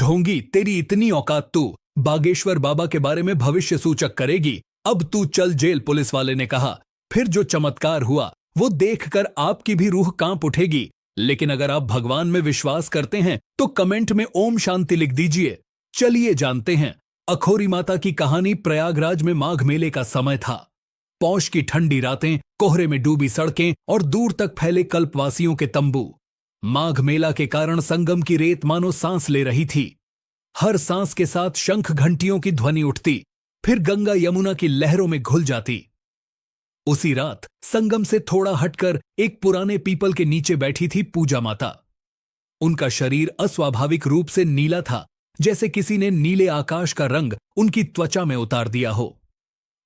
ढोंगी, तेरी इतनी औकात, तू बागेश्वर बाबा के बारे में भविष्य सूचक करेगी? अब तू चल जेल, पुलिस वाले ने कहा। फिर जो चमत्कार हुआ वो देखकर आपकी भी रूह कांप उठेगी। लेकिन अगर आप भगवान में विश्वास करते हैं तो कमेंट में ओम शांति लिख दीजिए। चलिए जानते हैं अखोरी माता की कहानी। प्रयागराज में माघ मेले का समय था। पौष की ठंडी रातें, कोहरे में डूबी सड़कें और दूर तक फैले कल्पवासियों के तंबू। माघ मेला के कारण संगम की रेत मानो सांस ले रही थी। हर सांस के साथ शंख घंटियों की ध्वनि उठती, फिर गंगा यमुना की लहरों में घुल जाती। उसी रात संगम से थोड़ा हटकर एक पुराने पीपल के नीचे बैठी थी पूजा माता। उनका शरीर अस्वाभाविक रूप से नीला था, जैसे किसी ने नीले आकाश का रंग उनकी त्वचा में उतार दिया हो।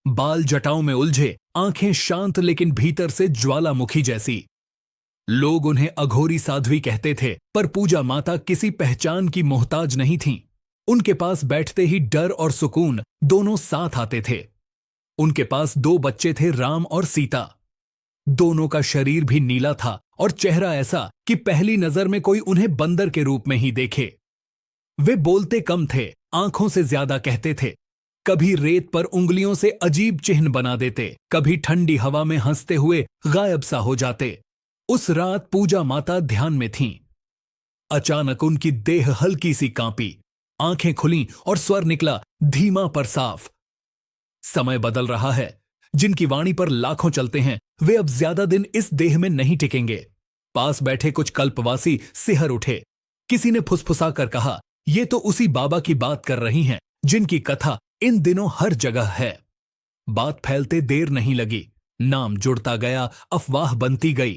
बाल जटाओं में उलझे, आंखें शांत लेकिन भीतर से ज्वालामुखी जैसी। लोग उन्हें अघोरी साध्वी कहते थे, पर पूजा माता किसी पहचान की मोहताज नहीं थीं। उनके पास बैठते ही डर और सुकून दोनों साथ आते थे। उनके पास 2 बच्चे थे, राम और सीता। दोनों का शरीर भी नीला था और चेहरा ऐसा कि पहली नजर में कोई उन्हें बंदर के रूप में ही देखे। वे बोलते कम थे, आंखों से ज्यादा कहते थे। कभी रेत पर उंगलियों से अजीब चिन्ह बना देते, कभी ठंडी हवा में हंसते हुए गायब सा हो जाते। उस रात पूजा माता ध्यान में थीं। अचानक उनकी देह हल्की सी कांपी, आंखें खुलीं और स्वर निकला, धीमा पर साफ। समय बदल रहा है। जिनकी वाणी पर लाखों चलते हैं, वे अब ज्यादा दिन इस देह में नहीं टिकेंगे। पास बैठे कुछ कल्पवासी सिहर उठे। किसी ने फुसफुसाकर कहा, ये तो उसी बाबा की बात कर रही हैं जिनकी कथा इन दिनों हर जगह है। बात फैलते देर नहीं लगी। नाम जुड़ता गया, अफवाह बनती गई।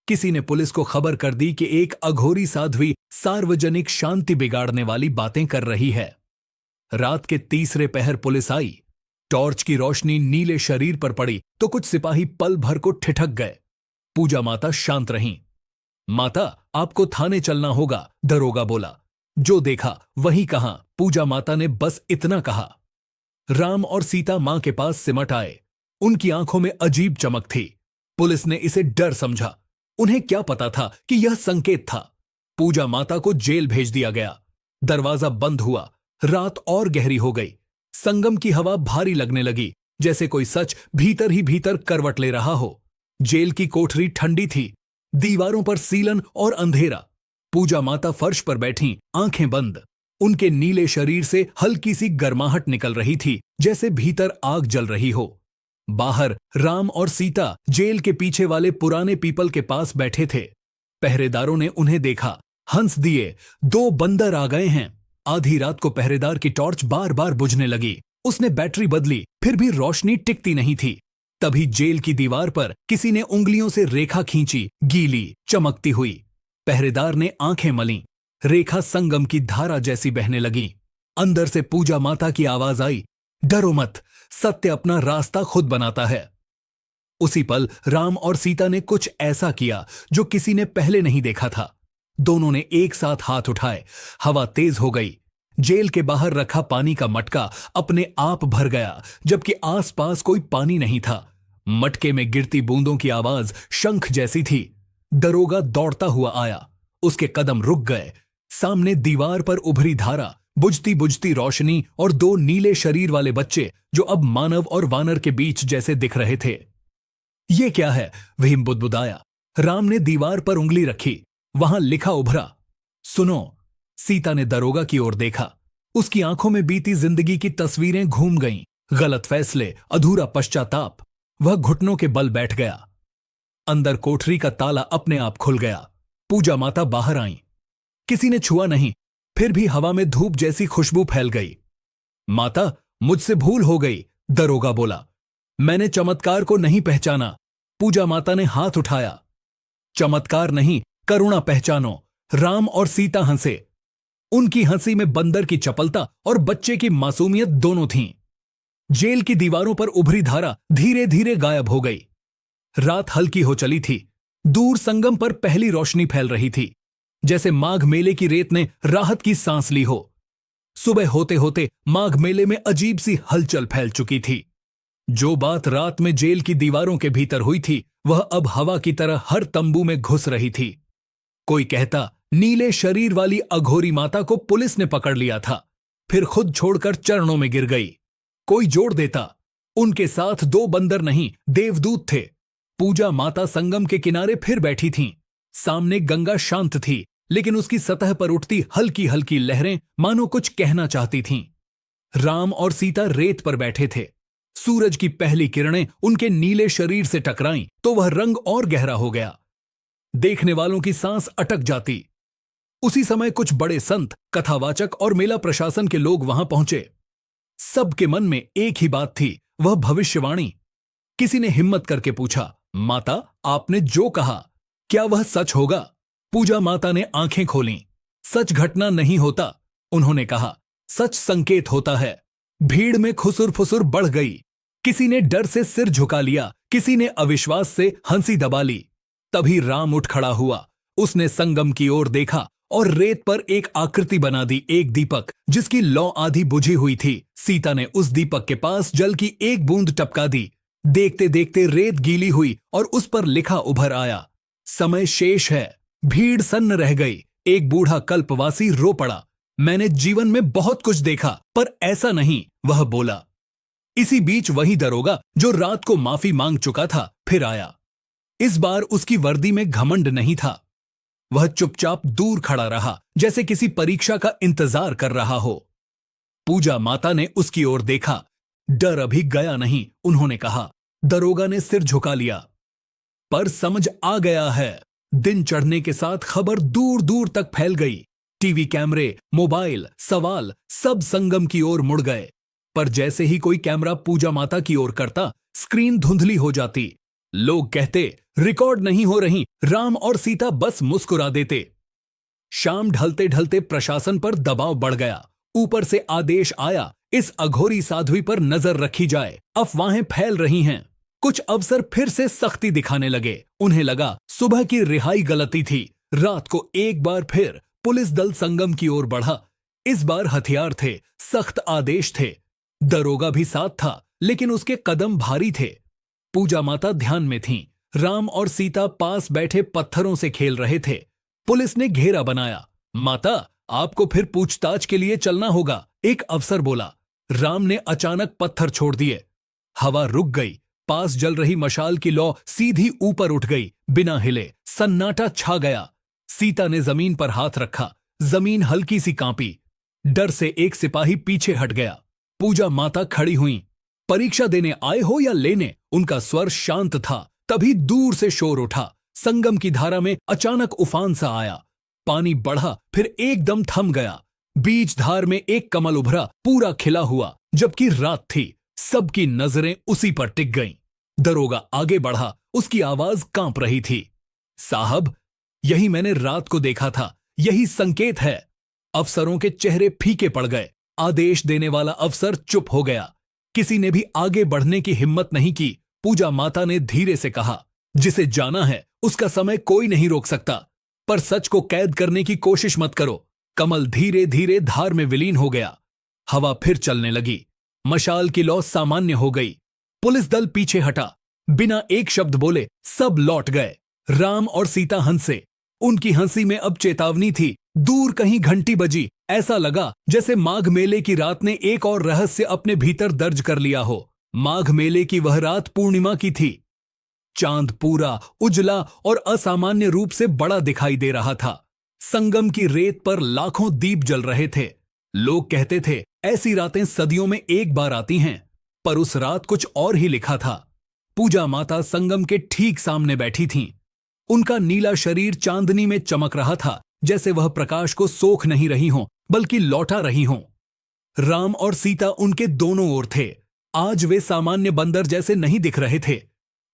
किसी ने पुलिस को खबर कर दी कि एक अघोरी साध्वी सार्वजनिक शांति बिगाड़ने वाली बातें कर रही है। रात के तीसरे पहर पुलिस आई। टॉर्च की रोशनी नीले शरीर पर पड़ी तो कुछ सिपाही पल भर को ठिठक गए। पूजा माता शांत रहीं। माता, आपको थाने चलना होगा, दरोगा बोला। जो देखा वही कहा, पूजा माता ने बस इतना कहा। राम और सीता मां के पास सिमट आए। उनकी आंखों में अजीब चमक थी। पुलिस ने इसे डर समझा। उन्हें क्या पता था कि यह संकेत था। पूजा माता को जेल भेज दिया गया। दरवाजा बंद हुआ। रात और गहरी हो गई। संगम की हवा भारी लगने लगी, जैसे कोई सच भीतर ही भीतर करवट ले रहा हो। जेल की कोठरी ठंडी थी, दीवारों पर सीलन और अंधेरा। पूजा माता फर्श पर बैठी, आंखें बंद। उनके नीले शरीर से हल्की सी गर्माहट निकल रही थी, जैसे भीतर आग जल रही हो। बाहर राम और सीता जेल के पीछे वाले पुराने पीपल के पास बैठे थे। पहरेदारों ने उन्हें देखा, हंस दिए। 2 बंदर आ गए हैं। आधी रात को पहरेदार की टॉर्च बार बार बुझने लगी। उसने बैटरी बदली, फिर भी रोशनी टिकती नहीं थी। तभी जेल की दीवार पर किसी ने उंगलियों से रेखा खींची, गीली, चमकती हुई। पहरेदार ने आंखें मलीं। रेखा संगम की धारा जैसी बहने लगी। अंदर से पूजा माता की आवाज आई, डरो मत, सत्य अपना रास्ता खुद बनाता है। उसी पल राम और सीता ने कुछ ऐसा किया जो किसी ने पहले नहीं देखा था। दोनों ने एक साथ हाथ उठाए। हवा तेज हो गई। जेल के बाहर रखा पानी का मटका अपने आप भर गया, जबकि आसपास कोई पानी नहीं था। मटके में गिरती बूंदों की आवाज शंख जैसी थी। दरोगा दौड़ता हुआ आया। उसके कदम रुक गए। सामने दीवार पर उभरी धारा, बुझती बुझती रोशनी और 2 नीले शरीर वाले बच्चे जो अब मानव और वानर के बीच जैसे दिख रहे थे। ये क्या है? भीम बुदबुदाया। राम ने दीवार पर उंगली रखी। वहां लिखा उभरा, सुनो। सीता ने दरोगा की ओर देखा। उसकी आंखों में बीती जिंदगी की तस्वीरें घूम गईं। गलत फैसले, अधूरा पश्चाताप। वह घुटनों के बल बैठ गया। अंदर कोठरी का ताला अपने आप खुल गया। पूजा माता बाहर आईं। किसी ने छुआ नहीं, फिर भी हवा में धूप जैसी खुशबू फैल गई। माता, मुझसे भूल हो गई, दरोगा बोला। मैंने चमत्कार को नहीं पहचाना। पूजा माता ने हाथ उठाया। चमत्कार नहीं, करुणा पहचानो। राम और सीता हंसे। उनकी हंसी में बंदर की चपलता और बच्चे की मासूमियत दोनों थीं। जेल की दीवारों पर उभरी धारा धीरे धीरे गायब हो गई। रात हल्की हो चली थी। दूर संगम पर पहली रोशनी फैल रही थी, जैसे माघ मेले की रेत ने राहत की सांस ली हो। सुबह होते होते माघ मेले में अजीब सी हलचल फैल चुकी थी। जो बात रात में जेल की दीवारों के भीतर हुई थी, वह अब हवा की तरह हर तंबू में घुस रही थी। कोई कहता नीले शरीर वाली अघोरी माता को पुलिस ने पकड़ लिया था, फिर खुद छोड़कर चरणों में गिर गई। कोई जोड़ देता, उनके साथ 2 बंदर नहीं देवदूत थे। पूजा माता संगम के किनारे फिर बैठी थीं। सामने गंगा शांत थी, लेकिन उसकी सतह पर उठती हल्की हल्की लहरें मानो कुछ कहना चाहती थीं। राम और सीता रेत पर बैठे थे। सूरज की पहली किरणें उनके नीले शरीर से टकराईं तो वह रंग और गहरा हो गया। देखने वालों की सांस अटक जाती। उसी समय कुछ बड़े संत, कथावाचक और मेला प्रशासन के लोग वहां पहुंचे। सबके मन में एक ही बात थी, वह भविष्यवाणी। किसी ने हिम्मत करके पूछा, माता आपने जो कहा क्या वह सच होगा? पूजा माता ने आंखें खोलीं। सच घटना नहीं होता, उन्होंने कहा, सच संकेत होता है। भीड़ में खुसुर फुसुर बढ़ गई। किसी ने डर से सिर झुका लिया, किसी ने अविश्वास से हंसी दबा ली। तभी राम उठ खड़ा हुआ। उसने संगम की ओर देखा और रेत पर एक आकृति बना दी, एक दीपक जिसकी लौ आधी बुझी हुई थी। सीता ने उस दीपक के पास जल की एक बूंद टपका दी। देखते देखते रेत गीली हुई और उस पर लिखा उभर आया, समय शेष है। भीड़ सन्न रह गई। एक बूढ़ा कल्पवासी रो पड़ा, मैंने जीवन में बहुत कुछ देखा पर ऐसा नहीं, वह बोला। इसी बीच वही दरोगा जो रात को माफी मांग चुका था फिर आया। इस बार उसकी वर्दी में घमंड नहीं था। वह चुपचाप दूर खड़ा रहा, जैसे किसी परीक्षा का इंतजार कर रहा हो। पूजा माता ने उसकी ओर देखा। डर अभी गया नहीं, उन्होंने कहा। दरोगा ने सिर झुका लिया। पर समझ आ गया है। दिन चढ़ने के साथ खबर दूर दूर तक फैल गई। टीवी कैमरे, मोबाइल, सवाल सब संगम की ओर मुड़ गए। पर जैसे ही कोई कैमरा पूजा माता की ओर करता, स्क्रीन धुंधली हो जाती। लोग कहते, रिकॉर्ड नहीं हो रही, राम और सीता बस मुस्कुरा देते। शाम ढलते ढलते प्रशासन पर दबाव बढ़ गया। ऊपर से आदेश आया, इस अघोरी साध्वी पर नजर रखी जाए, अफवाहें फैल रही हैं। कुछ अफसर फिर से सख्ती दिखाने लगे। उन्हें लगा सुबह की रिहाई गलती थी। रात को एक बार फिर पुलिस दल संगम की ओर बढ़ा। इस बार हथियार थे, सख्त आदेश थे। दरोगा भी साथ था, लेकिन उसके कदम भारी थे। पूजा माता ध्यान में थीं। राम और सीता पास बैठे पत्थरों से खेल रहे थे। पुलिस ने घेरा बनाया। माता आपको फिर पूछताछ के लिए चलना होगा, एक अफसर बोला। राम ने अचानक पत्थर छोड़ दिए। हवा रुक गई। पास जल रही मशाल की लौ सीधी ऊपर उठ गई, बिना हिले। सन्नाटा छा गया। सीता ने जमीन पर हाथ रखा। जमीन हल्की सी कांपी। डर से एक सिपाही पीछे हट गया। पूजा माता खड़ी हुई। परीक्षा देने आए हो या लेने? उनका स्वर शांत था। तभी दूर से शोर उठा। संगम की धारा में अचानक उफान सा आया। पानी बढ़ा, फिर एकदम थम गया। बीच धार में एक कमल उभरा, पूरा खिला हुआ। जबकि रात थी, सबकी नजरें उसी पर टिक गईं। दरोगा आगे बढ़ा, उसकी आवाज कांप रही थी। साहब, यही मैंने रात को देखा था, यही संकेत है। अफसरों के चेहरे फीके पड़ गए। आदेश देने वाला अफसर चुप हो गया। किसी ने भी आगे बढ़ने की हिम्मत नहीं की। पूजा माता ने धीरे से कहा, जिसे जाना है उसका समय कोई नहीं रोक सकता, पर सच को कैद करने की कोशिश मत करो। कमल धीरे धीरे धार में विलीन हो गया। हवा फिर चलने लगी। मशाल की लौ सामान्य हो गई। पुलिस दल पीछे हटा। बिना एक शब्द बोले सब लौट गए। राम और सीता हंसे। उनकी हंसी में अब चेतावनी थी। दूर कहीं घंटी बजी। ऐसा लगा जैसे माघ मेले की रात ने एक और रहस्य अपने भीतर दर्ज कर लिया हो। माघ मेले की वह रात पूर्णिमा की थी। चांद पूरा उजला और असामान्य रूप से बड़ा दिखाई दे रहा था। संगम की रेत पर लाखों दीप जल रहे थे। लोग कहते थे ऐसी रातें सदियों में एक बार आती हैं, पर उस रात कुछ और ही लिखा था। पूजा माता संगम के ठीक सामने बैठी थीं। उनका नीला शरीर चांदनी में चमक रहा था, जैसे वह प्रकाश को सोख नहीं रही हों, बल्कि लौटा रही हों। राम और सीता उनके दोनों ओर थे। आज वे सामान्य बंदर जैसे नहीं दिख रहे थे।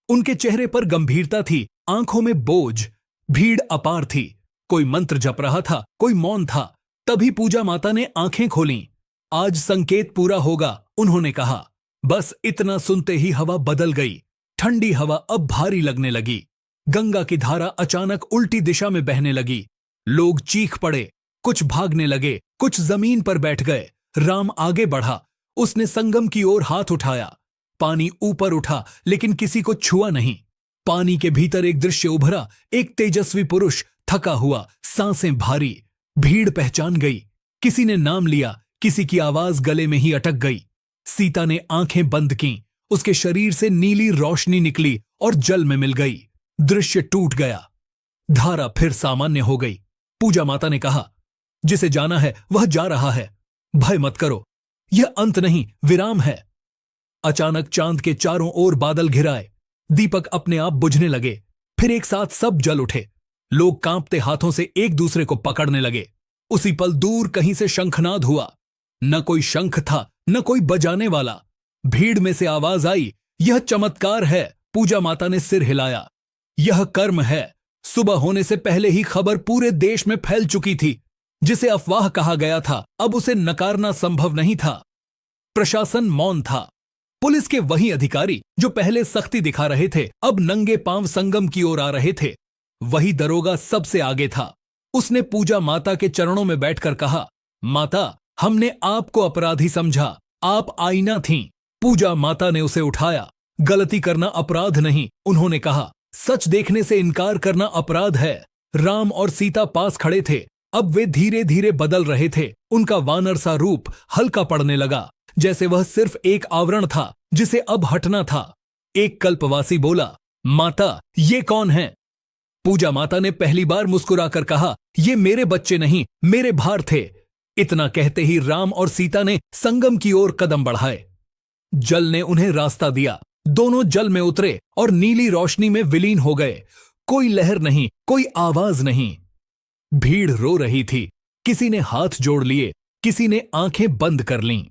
उनके चेहरे पर गंभीरता थी, आंखों में बोझ। भीड़ अपार थी। कोई मंत्र जप रहा था, कोई मौन था। तभी पूजा माता ने आंखें खोलीं। आज संकेत पूरा होगा, उन्होंने कहा। बस इतना सुनते ही हवा बदल गई। ठंडी हवा अब भारी लगने लगी। गंगा की धारा अचानक उल्टी दिशा में बहने लगी। लोग चीख पड़े। कुछ भागने लगे, कुछ जमीन पर बैठ गए। राम आगे बढ़ा। उसने संगम की ओर हाथ उठाया। पानी ऊपर उठा, लेकिन किसी को छुआ नहीं। पानी के भीतर एक दृश्य उभरा। एक तेजस्वी पुरुष थका हुआ, सांसें भारी। भीड़ पहचान गई, किसी ने नाम लिया, किसी की आवाज गले में ही अटक गई। सीता ने आंखें बंद की, उसके शरीर से नीली रोशनी निकली और जल में मिल गई। दृश्य टूट गया, धारा फिर सामान्य हो गई। पूजा माता ने कहा, जिसे जाना है वह जा रहा है, भय मत करो, यह अंत नहीं, विराम है। अचानक चांद के चारों ओर बादल घिराए, दीपक अपने आप बुझने लगे। फिर एक साथ सब जल उठे। लोग कांपते हाथों से एक दूसरे को पकड़ने लगे। उसी पल दूर कहीं से शंखनाद हुआ। न कोई शंख था, न कोई बजाने वाला। भीड़ में से आवाज आई, यह चमत्कार है। पूजा माता ने सिर हिलाया, यह कर्म है। सुबह होने से पहले ही खबर पूरे देश में फैल चुकी थी। जिसे अफवाह कहा गया था, अब उसे नकारना संभव नहीं था। प्रशासन मौन था। पुलिस के वही अधिकारी जो पहले सख्ती दिखा रहे थे, अब नंगे पांव संगम की ओर आ रहे थे। वही दरोगा सबसे आगे था। उसने पूजा माता के चरणों में बैठकर कहा, माता, हमने आपको अपराधी समझा, आप आईना थीं। पूजा माता ने उसे उठाया। गलती करना अपराध नहीं, उन्होंने कहा, सच देखने से इनकार करना अपराध है। राम और सीता पास खड़े थे, अब वे धीरे धीरे बदल रहे थे। उनका वानर सा रूप हल्का पड़ने लगा, जैसे वह सिर्फ एक आवरण था जिसे अब हटना था। एक कल्पवासी बोला, माता, ये कौन है? पूजा माता ने पहली बार मुस्कुराकर कहा, ये मेरे बच्चे नहीं, मेरे भार थे। इतना कहते ही राम और सीता ने संगम की ओर कदम बढ़ाए। जल ने उन्हें रास्ता दिया। दोनों जल में उतरे और नीली रोशनी में विलीन हो गए। कोई लहर नहीं, कोई आवाज नहीं। भीड़ रो रही थी। किसी ने हाथ जोड़ लिए, किसी ने आंखें बंद कर लीं।